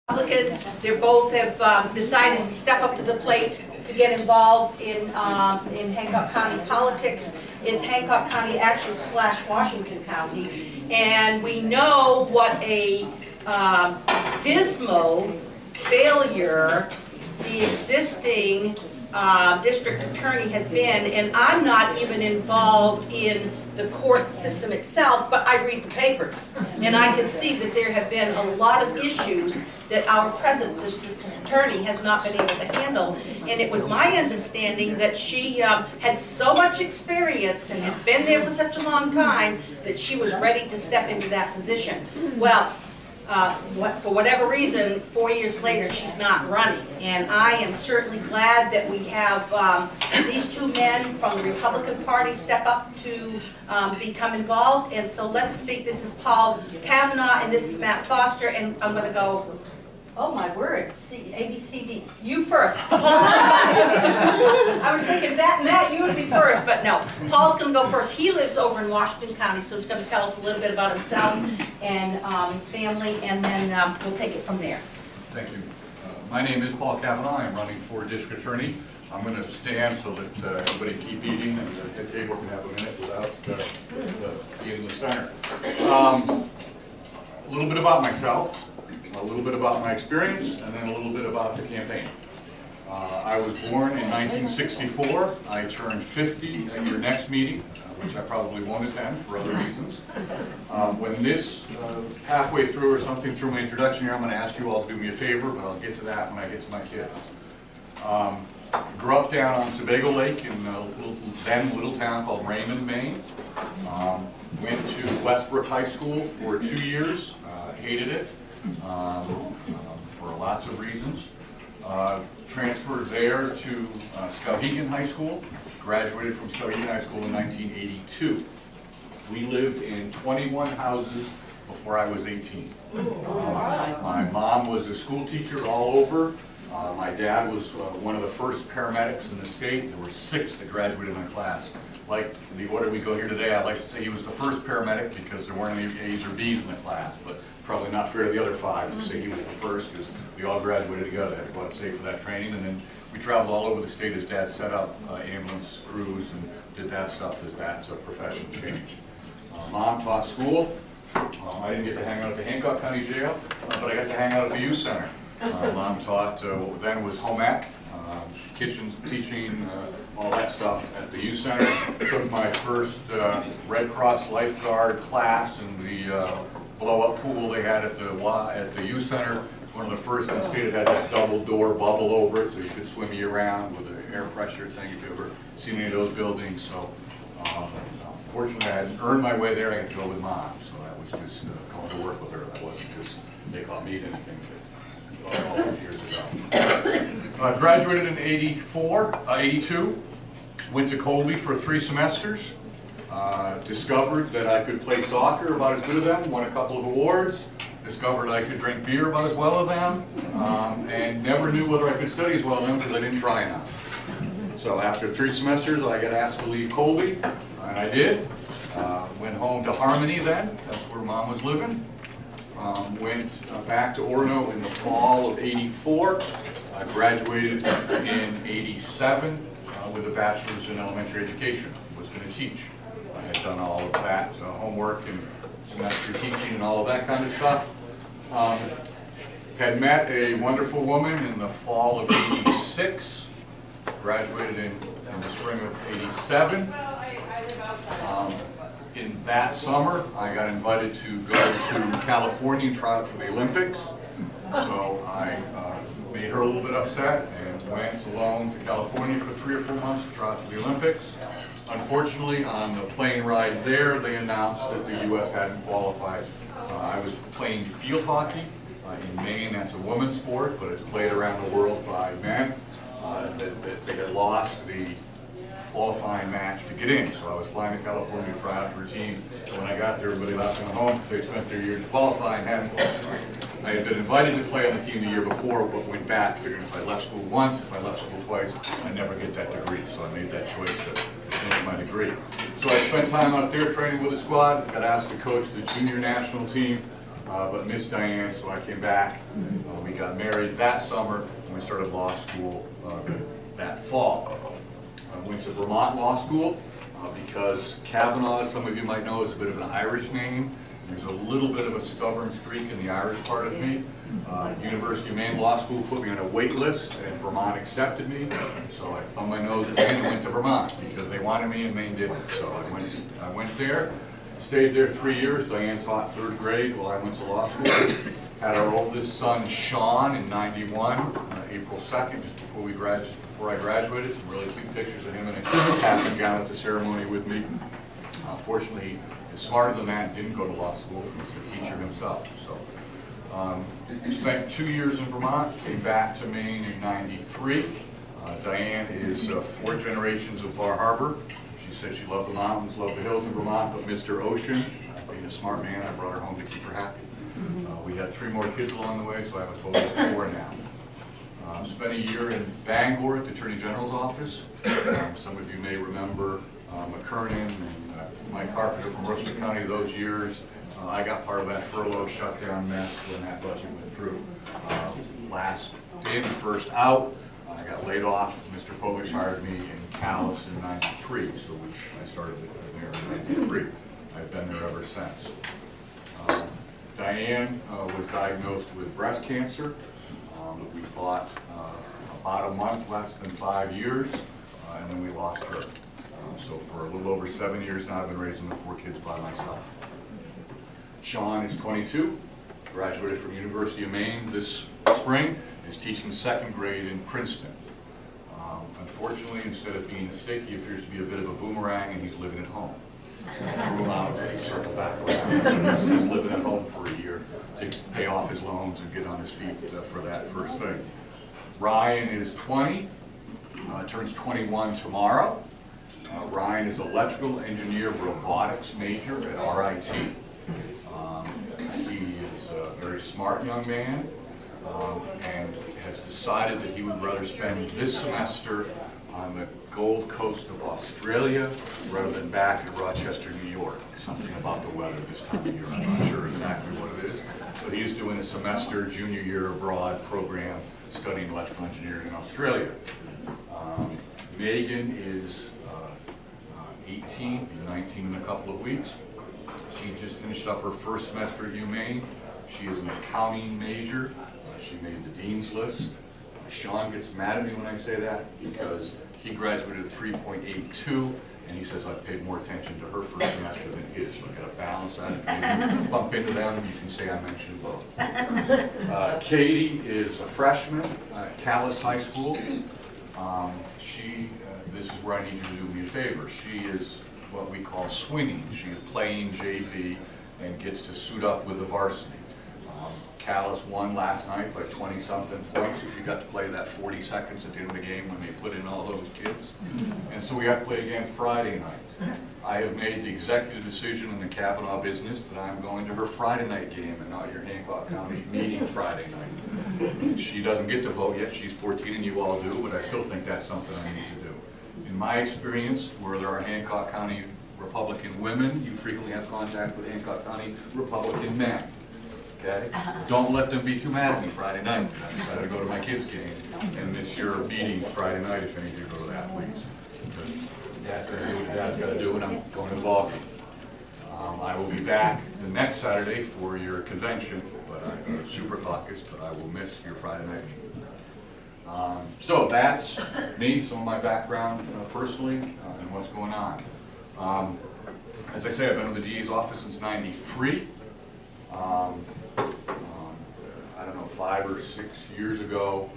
Republicans. They both have decided to step up to the plate to get involved in Hancock County politics. It's Hancock County actually / Washington County, and we know what a dismal failure the existing district attorney had been, and I'm not even involved in the court system itself, but I read the papers, and I can see that there have been a lot of issues that our present district attorney has not been able to handle. And it was my understanding that she had so much experience and had been there for such a long time that she was ready to step into that position. Well, for whatever reason, 4 years later, she's not running. And I am certainly glad that we have these two men from the Republican Party step up to become involved. And so let's speak. This is Paul Cavanaugh, and this is Matt Foster. And I'm going to go, oh my word, A, B, C, D. You first. I was thinking that, Matt, you would be first, but no. Paul's going to go first. He lives over in Washington County, so he's going to tell us a little bit about himself and his family, and then we'll take it from there. Thank you. My name is Paul Cavanaugh. I'm running for district attorney. I'm going to stand so that everybody keep eating and the head table can have a minute without being in the center. A little bit about myself, a little bit about my experience, and then a little bit about the campaign. I was born in 1964. I turned 50 at your next meeting, which I probably won't attend for other reasons. When this, halfway through or something through my introduction here, I'm going to ask you all to do me a favor, but I'll get to that when I get to my kids. Grew up down on Sebago Lake in a little town called Raymond, Maine. Went to Westbrook High School for 2 years. Hated it for lots of reasons. Transferred there to Skowhegan High School. Graduated from Skowhegan High School in 1982. We lived in 21 houses before I was 18. My mom was a school teacher all over. My dad was one of the first paramedics in the state. There were 6 that graduated in my class. Like the order we go here today, I'd like to say he was the first paramedic because there weren't any A's or B's in the class, but probably not fair to the other 5 to say he was the first because we all graduated together, had to go out and stay for that training, and then we traveled all over the state. His dad set up ambulance crews and did that stuff as that profession changed. Mom taught school. I didn't get to hang out at the Hancock County Jail, but I got to hang out at the youth center. Mom taught what then was home ec, kitchen teaching, all that stuff at the youth center. Took my first Red Cross lifeguard class in the blow-up pool they had at the youth center. It's one of the first in the state that had that double door bubble over it, so you could swim year-round with an air pressure thing if you ever seen any of those buildings. So fortunately, I hadn't earned my way there. I had to go with Mom, so I was just going to work with her. I wasn't just they caught me at anything. All those years ago. Graduated in 82, went to Colby for 3 semesters, discovered that I could play soccer about as good as them, won a couple of awards, discovered I could drink beer about as well as them, and never knew whether I could study as well as them because I didn't try enough. So after 3 semesters, I got asked to leave Colby, and I did. Went home to Harmony then, that's where Mom was living. Went back to Orono in the fall of '84. Graduated in '87 with a bachelor's in elementary education. Was going to teach. I had done all of that homework and semester teaching and all of that kind of stuff. Had met a wonderful woman in the fall of '86. Graduated in the spring of '87. In that summer, I got invited to go to California and try out for the Olympics. So I made her a little bit upset and went alone to California for 3 or 4 months to try out for the Olympics. Unfortunately, on the plane ride there, they announced that the U.S. hadn't qualified. I was playing field hockey in Maine. That's a women's sport, but it's played around the world by men. They had lost the qualifying match to get in, so I was flying to California to try out for a team. And when I got there, everybody left me home because they spent their years qualifying and hadn't qualified. I had been invited to play on the team the year before, but went back, figuring if I left school once, if I left school twice, I'd never get that degree. So I made that choice to finish my degree. So I spent time out there training with the squad, got asked to coach the junior national team, but missed Diane, so I came back. We got married that summer, and we started law school that fall. I went to Vermont Law School because Cavanaugh, as some of you might know, is a bit of an Irish name. There's a little bit of a stubborn streak in the Irish part of me. University of Maine Law School put me on a wait list, and Vermont accepted me. So I thumbed my nose at Maine and went to Vermont because they wanted me and Maine didn't. So I went there, stayed there 3 years. Diane taught 3rd grade while I went to law school. Had our oldest son, Sean, in '91, April 2nd, just before I graduated. Some really cute pictures of him in a cap and gown at the ceremony with me. Fortunately, he's smarter than that, didn't go to law school. He's a teacher himself. So, spent 2 years in Vermont, came back to Maine in '93. Diane is 4 generations of Bar Harbor. She said she loved the mountains, loved the hills in Vermont, but missed her ocean. Being a smart man, I brought her home to keep her happy. We had 3 more kids along the way, so I have a total of 4 now. Spent a year in Bangor at the Attorney General's office. Some of you may remember McKernan and Mike Carpenter from Worcester County those years. I got part of that furlough shutdown mess when that budget went through. Last in, first out. I got laid off. Mr. Povich hired me in Calais in '93, so I started there in '93. I've been there ever since. Diane was diagnosed with breast cancer. We fought about a month, less than 5 years, and then we lost her. So for a little over 7 years now, I've been raising the 4 kids by myself. Sean is 22, graduated from University of Maine this spring, is teaching 2nd grade in Princeton. Unfortunately, instead of being a stick, he appears to be a bit of a boomerang, and he's living at home. Threw him out, and he circled back around. So he's living at home for a year to pay off his loans and get on his feet for that first thing. Ryan is 20, turns 21 tomorrow. Ryan is electrical engineer robotics major at RIT. He is a very smart young man and has decided that he would rather spend this semester on the Gold Coast of Australia rather than back in Rochester, New York. Something about the weather this time of year, I'm not sure exactly what it is. So he's doing a semester, junior year abroad program studying electrical engineering in Australia. Megan is 18, be 19 in a couple of weeks. She just finished up her first semester at UMaine. She is an accounting major. She made the dean's list. Sean gets mad at me when I say that because he graduated at 3.82, and he says I've paid more attention to her first semester than his. So I've got to balance that. If you bump into them, you can say I mentioned both. Katie is a freshman at Calais High School. This is where I need you to do me a favor. She is what we call swinging. She is playing JV and gets to suit up with the varsity. Calais won last night by 20-something points. If you got to play that 40 seconds at the end of the game when they put in all those kids. And so we have to play again Friday night. I have made the executive decision in the Cavanaugh business that I'm going to her Friday night game and not your Hancock County meeting Friday night. She doesn't get to vote yet. She's 14 and you all do, but I still think that's something I need to do. In my experience, where there are Hancock County Republican women, you frequently have contact with Hancock County Republican men. Okay? Don't let them be too mad at me Friday night. I decided to go to my kids' game and miss your meeting Friday night if any of you go to that, please. Because Dad's got to do what Dad's got to do, and I'm going to the ball game. I will be back the next Saturday for your convention, Super Caucus, but I will miss your Friday night meeting. So that's me, some of my background personally, and what's going on. As I say, I've been in the DA's office since '93. I don't know, 5 or 6 years ago,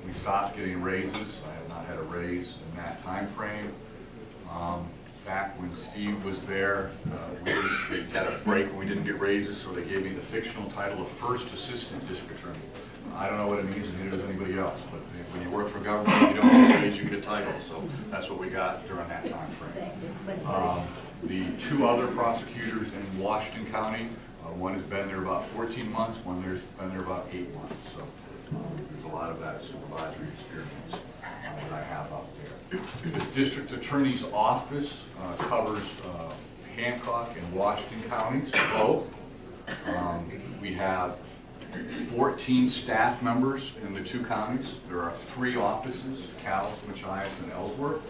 we stopped getting raises. I have not had a raise in that time frame. Back when Steve was there, we had a break when we didn't get raises, so they gave me the fictional title of First Assistant District Attorney. I don't know what it means, and neither does anybody else, but when you work for government, you don't get a raise, you get a title, so that's what we got during that time frame. The 2 other prosecutors in Washington County, one has been there about 14 months, one has been there about 8 months, so there's a lot of that supervisory experience that I have out there. The district attorney's office covers Hancock and Washington counties, both. We have 14 staff members in the 2 counties. There are 3 offices, Cal, Machias, and Ellsworth.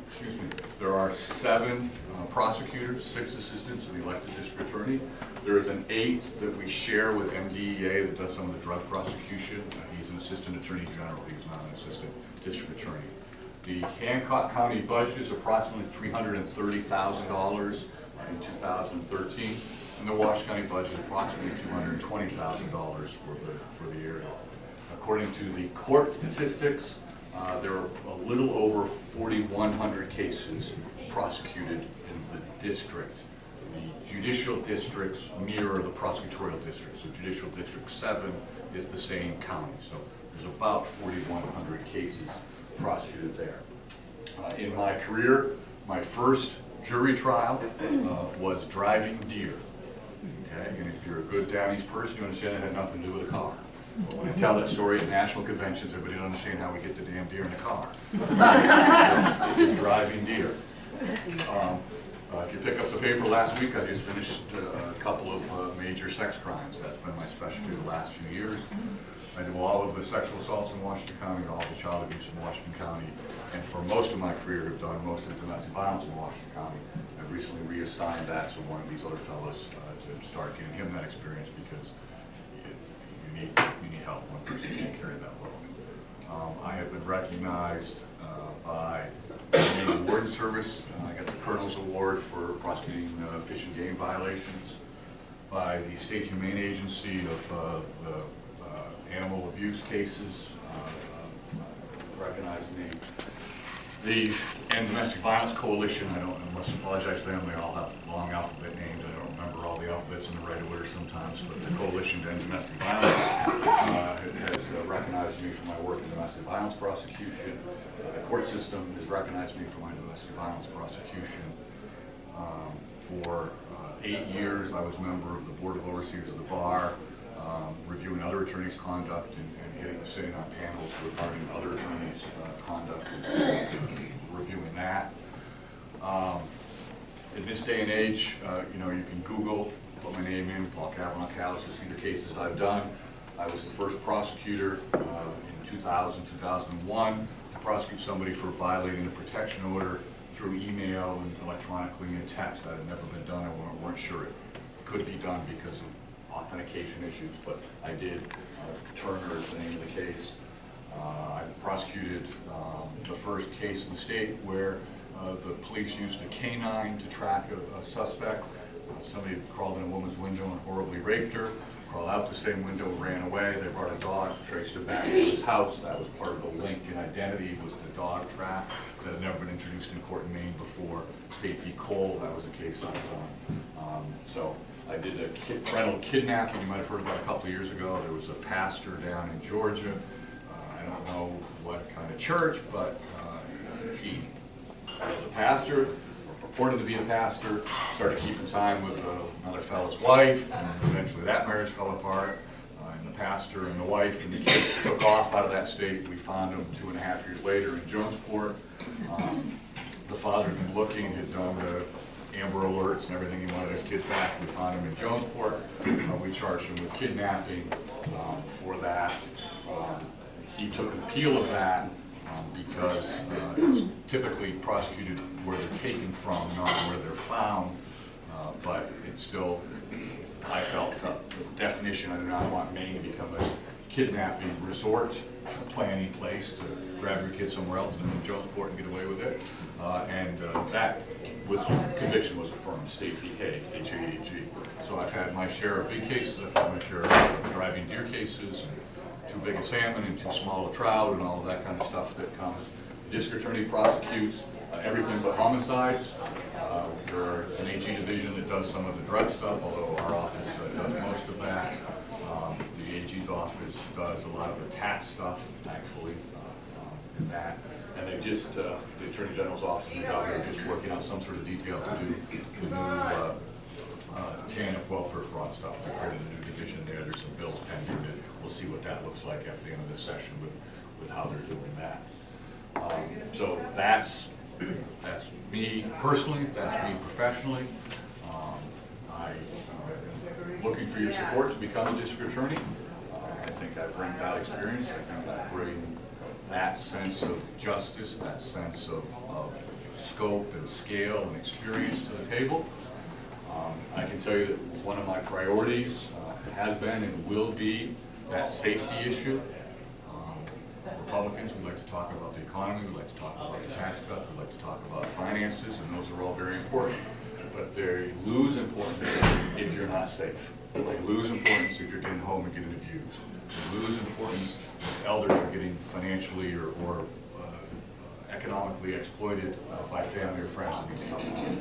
Excuse me. There are 7 prosecutors, 6 assistants, and the elected district attorney. There is an 8th that we share with MDEA that does some of the drug prosecution. He's an assistant attorney general. He's not an assistant district attorney. The Hancock County budget is approximately $330,000 in 2013, and the Wash County budget is approximately $220,000 for the area. According to the court statistics, there are a little over 4,100 cases prosecuted in the district. The judicial districts mirror the prosecutorial districts. So judicial district 7 is the same county. So there's about 4,100 cases prosecuted there. In my career, my first jury trial was driving deer. Okay, and if you're a good down east person, you understand it had nothing to do with a car. But when I tell that story at national conventions, everybody doesn't understand how we get the damn deer in a car. It's driving deer. If you pick up the paper last week, I just finished a couple of major sex crimes. That's been my specialty the last few years. I do all of the sexual assaults in Washington County, all the child abuse in Washington County, and for most of my career have done most of the domestic violence in Washington County. I've recently reassigned that to one of these other fellows to start getting him that experience, because you need help. One person can't carry that load. I have been recognized by the Maine Warden Service. I got the Colonel's Award for prosecuting fish and game violations. By the State Humane Agency of the animal abuse cases, recognized me. The End Domestic Violence Coalition, I must apologize to them, they all have long alphabet names. I don't remember all the alphabets in the right order sometimes, but the Coalition to End Domestic Violence has recognized me for my work in domestic violence prosecution. The court system has recognized me for my domestic violence prosecution. For 8 years, I was a member of the Board of Overseers of the Bar, reviewing other attorneys' conduct and sitting on panels regarding other attorneys' conduct and reviewing that. In this day and age, you know, you can Google, put my name in, Paul Cavanaugh, to see the cases I've done. I was the first prosecutor in 2000, 2001 to prosecute somebody for violating a protection order through email and electronically and text. That had never been done. I weren't sure it could be done because of authentication issues, but I did. Turner is the name of the case. I prosecuted the first case in the state where the police used a canine to track a suspect. Somebody crawled in a woman's window and horribly raped her, crawled out the same window and ran away. They brought a dog, traced it back to his house. That was part of the link in identity, was the dog track that had never been introduced in court in Maine before. State v. Cole, that was the case I was on. So I did a parental kidnapping, you might have heard about a couple of years ago. There was a pastor down in Georgia. I don't know what kind of church, but he was a pastor, or purported to be a pastor, started keeping time with another fellow's wife, and eventually that marriage fell apart. And the pastor and the wife and the kids took off out of that state. We found him 2.5 years later in Jonesport. The father had been looking, had done the Amber Alerts and everything. He wanted his kids back. We found him in Jonesport. We charged him with kidnapping for that. He took an appeal of that because it's typically prosecuted where they're taken from, not where they're found. But it's still, I felt the definition. I do not want Maine to become a kidnapping resort planning place to grab your kid somewhere else and in Jonesport and get away with it. That conviction was affirmed, State v. Hague, H-A-E-G. So I've had my share of big cases, I've had my share of driving deer cases, and too big a salmon and too small a trout, and all of that kind of stuff that comes. The district attorney prosecutes everything but homicides. There's an AG division that does some of the drug stuff, although our office does most of that. The AG's office does a lot of the tax stuff, thankfully, in that. And they just, the Attorney General's office and the governor are just working on some sort of detail to do the new TANF welfare fraud stuff. They're creating a new division there. There's some bills pending. We'll see what that looks like at the end of this session with how they're doing that. So that's me personally, that's me professionally. I looking for your support to become a district attorney. I think I bring that experience. I think I bring that sense of justice, that sense of scope and scale and experience to the table. I can tell you that one of my priorities has been and will be that safety issue. Republicans, we like to talk about the economy, we like to talk about the tax cuts, we like to talk about finances, and those are all very important. But they lose importance if you're not safe. They lose importance if you're getting home and getting abused. They lose importance if elders are getting financially or economically exploited by family or friends in these companies.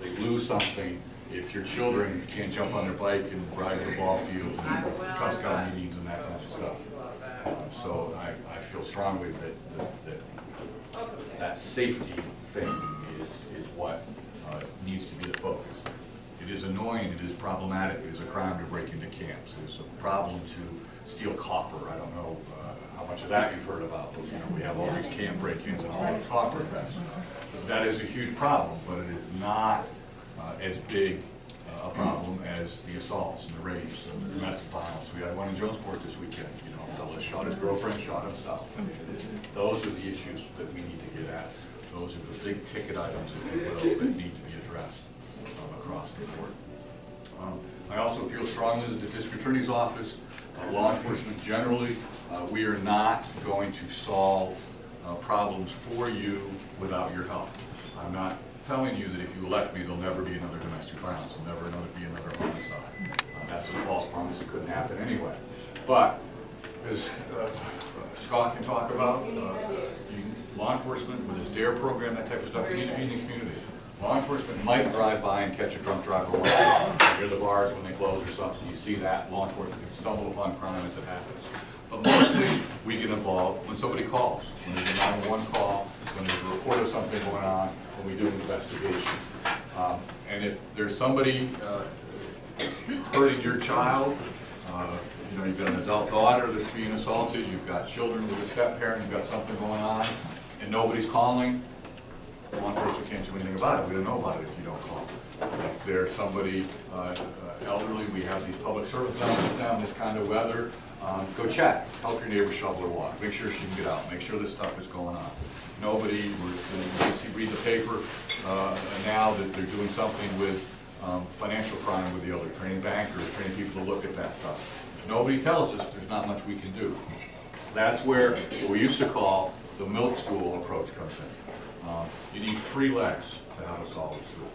They lose something if your children can't jump on their bike and ride to the ball field and Cub Scout meetings and that kind of stuff. So I feel strongly that safety thing is what needs to be the focus. It is annoying, it is problematic, it is a crime to break into camps. It is a problem to steal copper. I don't know how much of that you've heard about, but we have all these camp break-ins and all the copper thefts. That is a huge problem, but it is not as big a problem as the assaults and the rapes and the domestic violence. We had one in Jonesport this weekend. A fellow shot his girlfriend, shot himself. Those are the issues that we need to get at. Those are the big ticket items, if you will, that need to be addressed across the board. I also feel strongly that the district attorney's office, law enforcement generally, we are not going to solve problems for you without your help. I'm not telling you that if you elect me, there'll never be another domestic violence, there'll never be another homicide. That's a false promise. It couldn't happen anyway. But as Scott can talk about, law enforcement with his DARE program, that type of stuff, you need to be in the community. Law enforcement might drive by and catch a drunk driver once in a while. You hear the bars when they close or something, you see that. Law enforcement can stumble upon crime as it happens. But mostly, we get involved when somebody calls, when there's a 911 call, when there's a report of something going on, when we do an investigation. And if there's somebody hurting your child, you've got an adult daughter that's being assaulted, you've got children with a step-parent, you've got something going on, and nobody's calling, law enforcement can't do anything about it. We don't know about it if you don't call. If there's somebody elderly, we have these public service announcements now in this kind of weather. Go check. Help your neighbor shovel her walk. Make sure she can get out. Make sure this stuff is going on. If nobody, read the paper now that they're doing something with financial crime with the elderly, training bankers, training people to look at that stuff. If nobody tells us, there's not much we can do. That's where what we used to call the milk stool approach comes in. You need 3 legs to have a solid stool.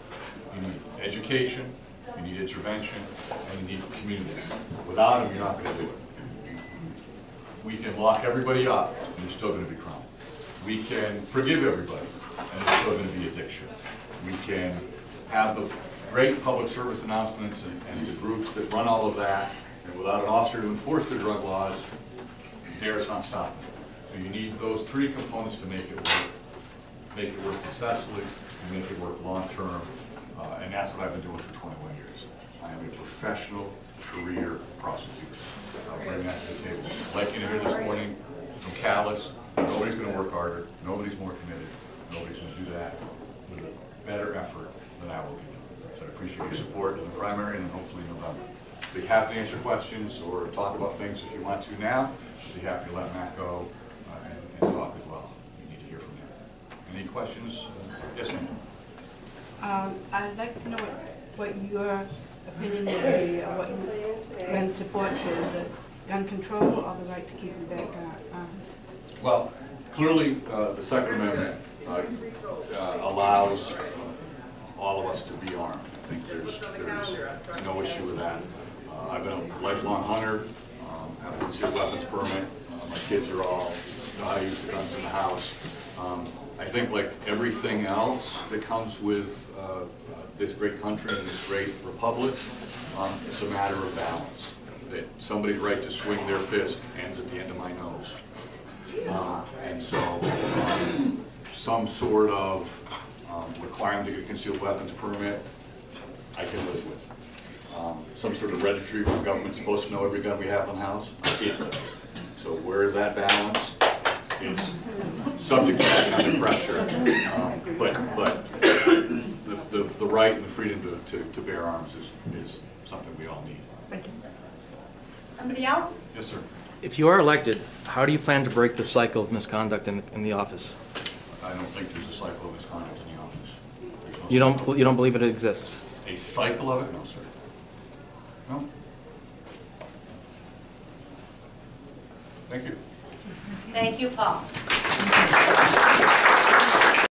You need education, you need intervention, and you need community. Without them, you're not going to do it. We can lock everybody up, and there's still going to be crime. We can forgive everybody, and there's still going to be addiction. We can have the great public service announcements and the groups that run all of that, and without an officer to enforce the drug laws, DARE's not stopping. So you need those 3 components to make it work successfully, and make it work long-term, and that's what I've been doing for 21 years. I am a professional career prosecutor. I'll bring that to the table. Like you here this morning from Callis, nobody's going to work harder, nobody's more committed, nobody's going to do that with a better effort than I will do. So I appreciate your support in the primary and hopefully in November. I'd be happy to answer questions or talk about things if you want to now. I'd be happy to let Matt go and talk as well. You need to hear from him. Any questions? Yes, ma'am. I'd like to know what your opinion would be, what you lend support to, the gun control or the right to keep and bear arms. Well, clearly the Second Amendment allows all of us to be armed. I think there's no issue with that. I've been a lifelong hunter, have a concealed weapons permit. My kids are all know how to use the guns in the house. I think like everything else that comes with this great country and this great republic, it's a matter of balance. That somebody's right to swing their fist ends at the end of my nose. And so some sort of requirement to get a concealed weapons permit, I can live with. Some sort of registry where the government's supposed to know every gun we have in the house, I can't live with. So where is that balance? It's subject to that kind of pressure, but the right and the freedom to bear arms is something we all need. Thank you. Somebody else? Yes, sir. If you are elected, how do you plan to break the cycle of misconduct in the office? I don't think there's a cycle of misconduct in the office. There's no You cycle. don't believe it exists? A cycle of it? No, sir. No. Thank you. Thank you, Paul.